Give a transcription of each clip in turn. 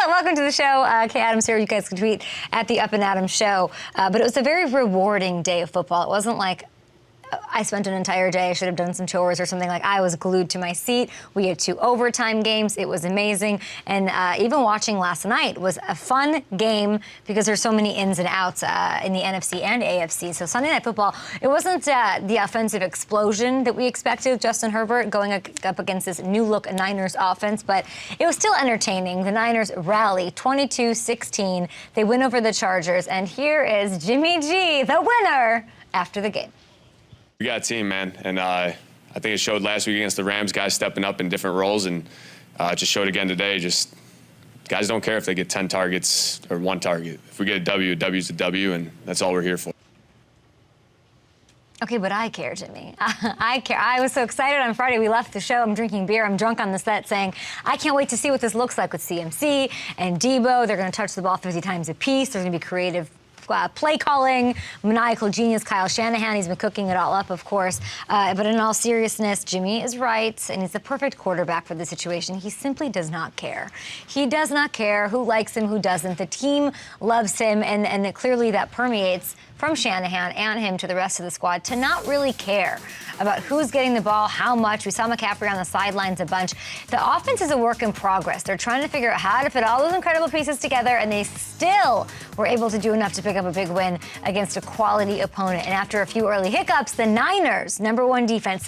welcome to the show. Kay Adams here. You guys can tweet at the Up and Adams Show. But it was a very rewarding day of football. It wasn't like I spent an entire day, I should have done some chores or something. Like, I was glued to my seat. We had 2 overtime games. It was amazing. And even watching last night was a fun game because there's so many ins and outs in the NFC and AFC. So Sunday Night Football, it wasn't the offensive explosion that we expected with Justin Herbert going up against this new-look Niners offense, but it was still entertaining. The Niners rally 22-16. They win over the Chargers. And here is Jimmy G, the winner, after the game. We got a team, man, and I think it showed last week against the Rams, guys stepping up in different roles, and just showed again today. Just guys don't care if they get 10 targets or 1 target. If we get a W, a W's a W, and that's all we're here for. Okay, but I care, Jimmy. I care. I was so excited on Friday. We left the show. I'm drinking beer. I'm drunk on the set saying, I can't wait to see what this looks like with CMC and Debo. They're going to touch the ball 50 times apiece. There's going to be creative play calling, maniacal genius Kyle Shanahan. He's been cooking it all up, of course. But in all seriousness, Jimmy is right, and he's the perfect quarterback for the situation. He simply does not care. He does not care who likes him, who doesn't. The team loves him, and clearly that permeates from Shanahan and him to the rest of the squad to not really care about who's getting the ball, how much. We saw McCaffrey on the sidelines a bunch. The offense is a work in progress. They're trying to figure out how to fit all those incredible pieces together, and they still were able to do enough to pick up a big win against a quality opponent. And after a few early hiccups, the Niners, the number one defense,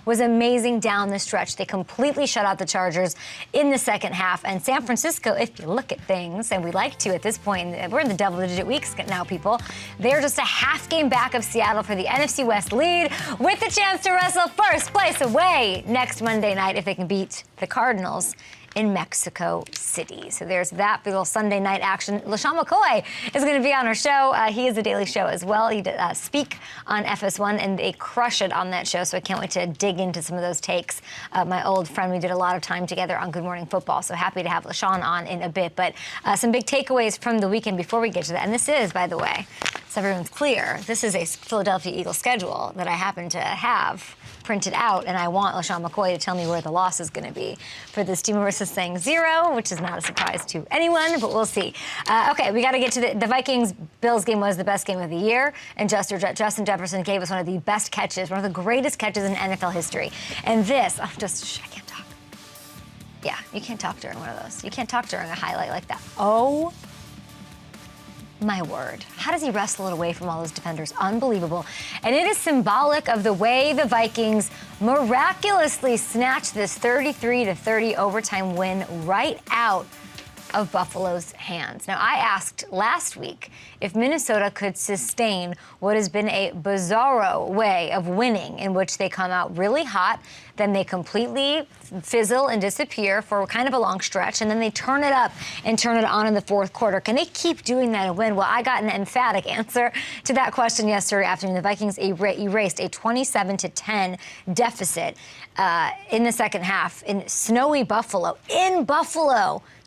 was amazing down the stretch. They completely shut out the Chargers in the second half. And San Francisco, if you look at things, and we like to at this point, we're in the double-digit weeks now, people. They're just a half game back of Seattle for the NFC West lead, with the chance to wrestle first place away next Monday night if they can beat the Cardinals in Mexico City. So there's that little Sunday night action. LeSean McCoy is going to be on our show. He is a daily show as well. He did speak on FS1, and they crush it on that show, so I can't wait to dig into some of those takes. My old friend, we did a lot of time together on Good Morning Football, so happy to have LeSean on in a bit. But some big takeaways from the weekend before we get to that. And this is, by the way, so everyone's clear, this is a Philadelphia Eagles schedule that I happen to have printed out, and I want LeSean McCoy to tell me where the loss is going to be for this team. Marissa's saying 0, which is not a surprise to anyone, but we'll see. Okay, we got to get to the Vikings-Bills game. Was the best game of the year, and Justin Jefferson gave us one of the best catches, one of the greatest catches in NFL history. And this, I can't talk. Yeah, you can't talk during one of those. You can't talk during a highlight like that. Oh, my word. How does he wrestle it away from all those defenders? Unbelievable. And it is symbolic of the way the Vikings miraculously snatched this 33-30 overtime win right out of Buffalo's hands. Now, I asked last week if Minnesota could sustain what has been a bizarro way of winning, in which they come out really hot, then they completely fizzle and disappear for kind of a long stretch, and then they turn it up and turn it on in the fourth quarter. Can they keep doing that and win? Well, I got an emphatic answer to that question yesterday afternoon. The Vikings erased a 27-10 deficit in the second half in snowy Buffalo,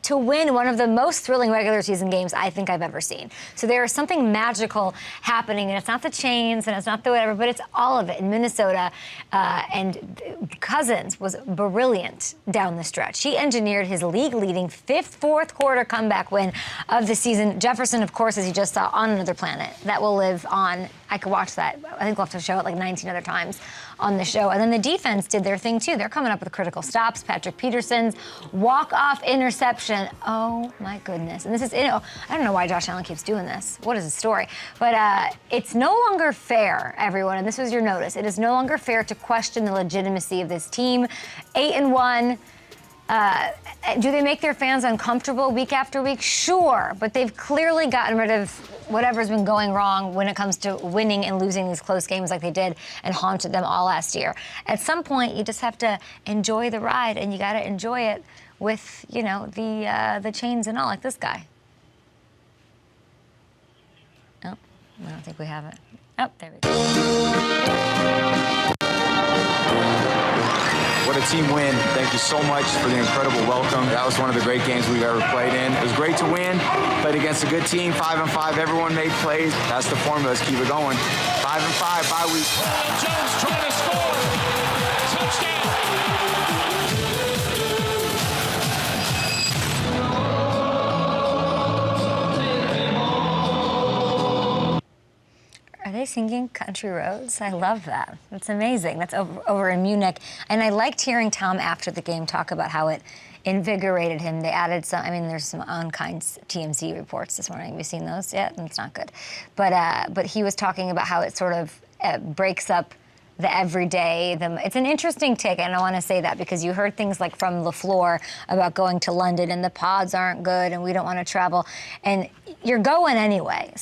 to win one of the most thrilling regular season games I think I've ever seen. So there is something magical happening, and it's not the chains, and it's not the whatever, but it's all of it in Minnesota. And Cousins was brilliant down the stretch. He engineered his league-leading fourth quarter comeback win of the season. Jefferson, of course, as you just saw, on another planet that will live on. I could watch that. I think we'll have to show it like 19 other times on the show. And then the defense did their thing, too. They're coming up with critical stops. Patrick Peterson's walk-off interception. Oh, my goodness. And this is, I don't know why Josh Allen keeps doing this. What is the story? But it's no longer fair, everyone, and this was your notice. It is no longer fair to question the legitimacy of this team. 8-1. Do they make their fans uncomfortable week after week? Sure, but they've clearly gotten rid of whatever's been going wrong when it comes to winning and losing these close games like they did and haunted them all last year. At some point, you just have to enjoy the ride, and you got to enjoy it with, the chains and all, like this guy. Oh, I don't think we have it. Oh, there we go. What a team win. Thank you so much for the incredible welcome. That was one of the great games we've ever played in. It was great to win. Played against a good team, 5-5. Everyone made plays. That's the formula. Let's keep it going. 5-5, bye week. Jones trying to score. Touchdown. singing Country Roads? I love that. That's amazing. That's over in Munich. And I liked hearing Tom after the game talk about how it invigorated him. They added some, I mean, there's some unkind TMZ reports this morning. Have you seen those yet? It's not good. But he was talking about how it sort of breaks up the everyday. It's an interesting take, and I want to say that because you heard things like from LaFleur about going to London and the pods aren't good and we don't want to travel, and you're going anyway.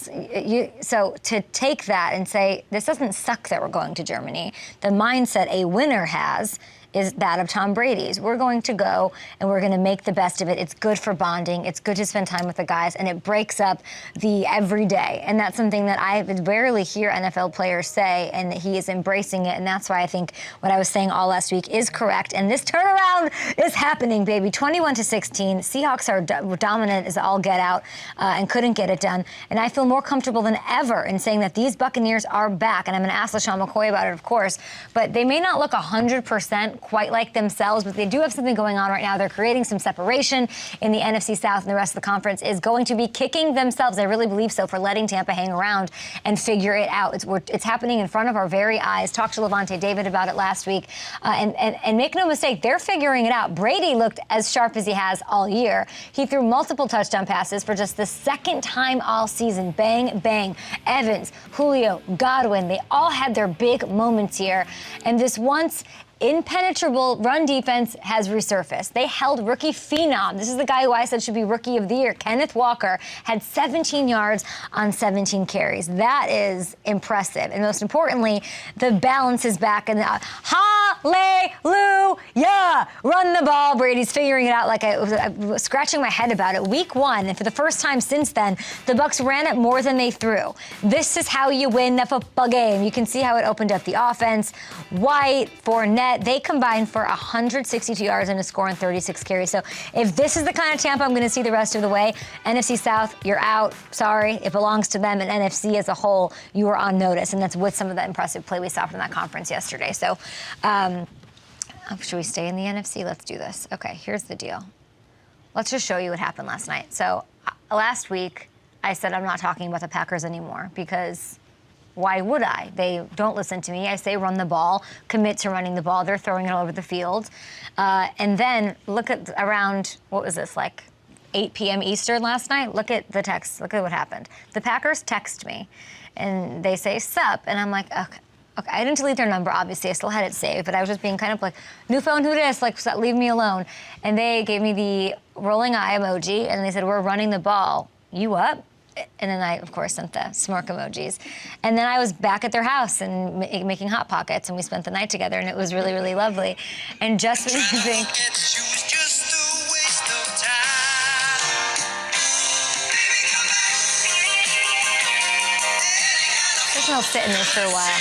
So to take that and say, this doesn't suck that we're going to Germany, the mindset a winner has is that of Tom Brady's. We're going to go and we're going to make the best of it. It's good for bonding. It's good to spend time with the guys, and it breaks up the everyday. And that's something that I rarely hear NFL players say, and he is embracing it. And that's why I think what I was saying all last week is correct. And this turnaround is happening, baby. 21-16. Seahawks are dominant as all get out and couldn't get it done. And I feel more comfortable than ever in saying that these Buccaneers are back. And I'm going to ask LaShawn McCoy about it, of course. But they may not look 100% quite like themselves, but they do have something going on right now. They're creating some separation in the NFC South, and the rest of the conference is going to be kicking themselves. I really believe so, for letting Tampa hang around and figure it out. It's happening in front of our very eyes. Talked to Levante David about it last week, and make no mistake, they're figuring it out. Brady looked as sharp as he has all year. He threw multiple touchdown passes for just the second time all season. Bang, bang. Evans, Julio, Godwin, they all had their big moments here, and this once impenetrable run defense has resurfaced. They held rookie phenom. This is the guy who I said should be rookie of the year. Kenneth Walker had 17 yards on 17 carries. That is impressive. And most importantly, the balance is back. And hallelujah! Run the ball. Brady's figuring it out. Like I was scratching my head about it. Week 1, and for the first time since then, the Bucs ran it more than they threw. This is how you win the football game. You can see how it opened up the offense. White, Fournette, they combined for 162 yards and a score on 36 carries. So if this is the kind of Tampa I'm going to see the rest of the way, NFC South, you're out. Sorry, it belongs to them. And NFC as a whole, you are on notice. And that's with some of the impressive play we saw from that conference yesterday. So should we stay in the NFC? Let's do this. Okay, here's the deal. Let's just show you what happened last night. So last week, I said I'm not talking about the Packers anymore because why would I? They don't listen to me. I say run the ball, commit to running the ball. They're throwing it all over the field. And then look at around, what was this, like 8 p.m. Eastern last night? Look at the text. Look at what happened. The Packers text me, and they say, sup. And I'm like, okay. I didn't delete their number, obviously. I still had it saved, but I was just being kind of like, new phone, who dis? Like, leave me alone. And they gave me the rolling eye emoji, and they said, we're running the ball. You up? And then I, of course, sent the smirk emojis. And then I was back at their house and making Hot Pockets, and we spent the night together, and it was really, really lovely. And just when you think... I'll sit in this for a while.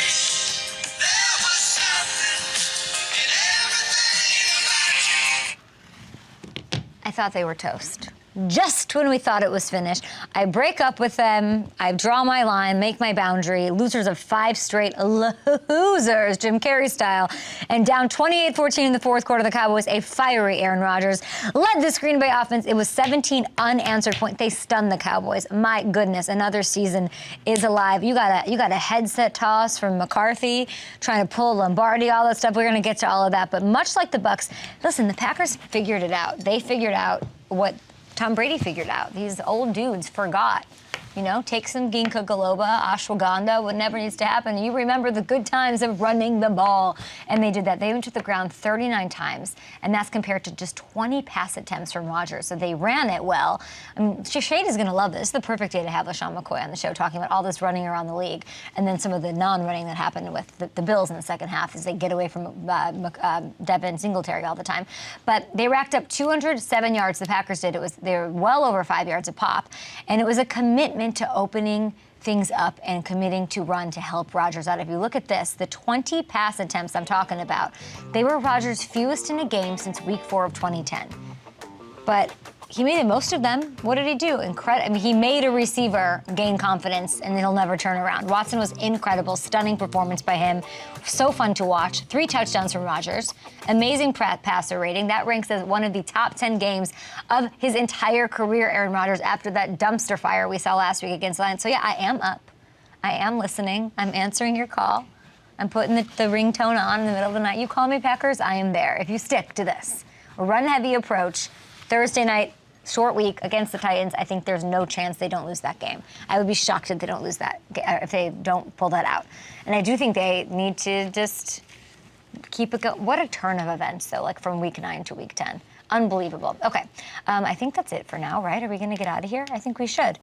I thought they were toast. Just when we thought it was finished, I break up with them, I draw my line, make my boundary, losers of 5 straight losers, Jim Carrey style, and down 28-14 in the fourth quarter, the Cowboys, a fiery Aaron Rodgers, led this Green Bay offense. It was 17 unanswered points. They stunned the Cowboys. My goodness, another season is alive. You got a headset toss from McCarthy, trying to pull Lombardi, all that stuff. We're going to get to all of that, but much like the Bucs, listen, the Packers figured it out. They figured out what Tom Brady figured out. These old dudes forgot. Take some ginkgo biloba, ashwagandha, whatever needs to happen. You remember the good times of running the ball. And they did that. They went to the ground 39 times, and that's compared to just 20 pass attempts from Rodgers. So they ran it well. Shade is going to love this. This is the perfect day to have LaShawn McCoy on the show talking about all this running around the league, and then some of the non-running that happened with the Bills in the second half as they get away from Devin Singletary all the time. But they racked up 207 yards. The Packers did. They were well over 5 yards a pop, and it was a commitment to opening things up and committing to run to help Rodgers out. If you look at this, the 20 pass attempts I'm talking about, they were Rodgers' fewest in a game since week 4 of 2010. But he made the most of them. What did he do? He made a receiver gain confidence, and he'll never turn around. Watson was incredible, stunning performance by him. So fun to watch. 3 touchdowns from Rodgers. Amazing passer rating. That ranks as one of the top 10 games of his entire career, Aaron Rodgers, after that dumpster fire we saw last week against the Lions. So, yeah, I am up. I am listening. I'm answering your call. I'm putting the ringtone on in the middle of the night. You call me, Packers, I am there. If you stick to this, a run-heavy approach, Thursday night, short week against the Titans, I think there's no chance they don't lose that game. I would be shocked if they don't lose that, if they don't pull that out. And I do think they need to just keep it going. What a turn of events, though, like from week 9 to week 10. Unbelievable. Okay, I think that's it for now, right? Are we going to get out of here? I think we should.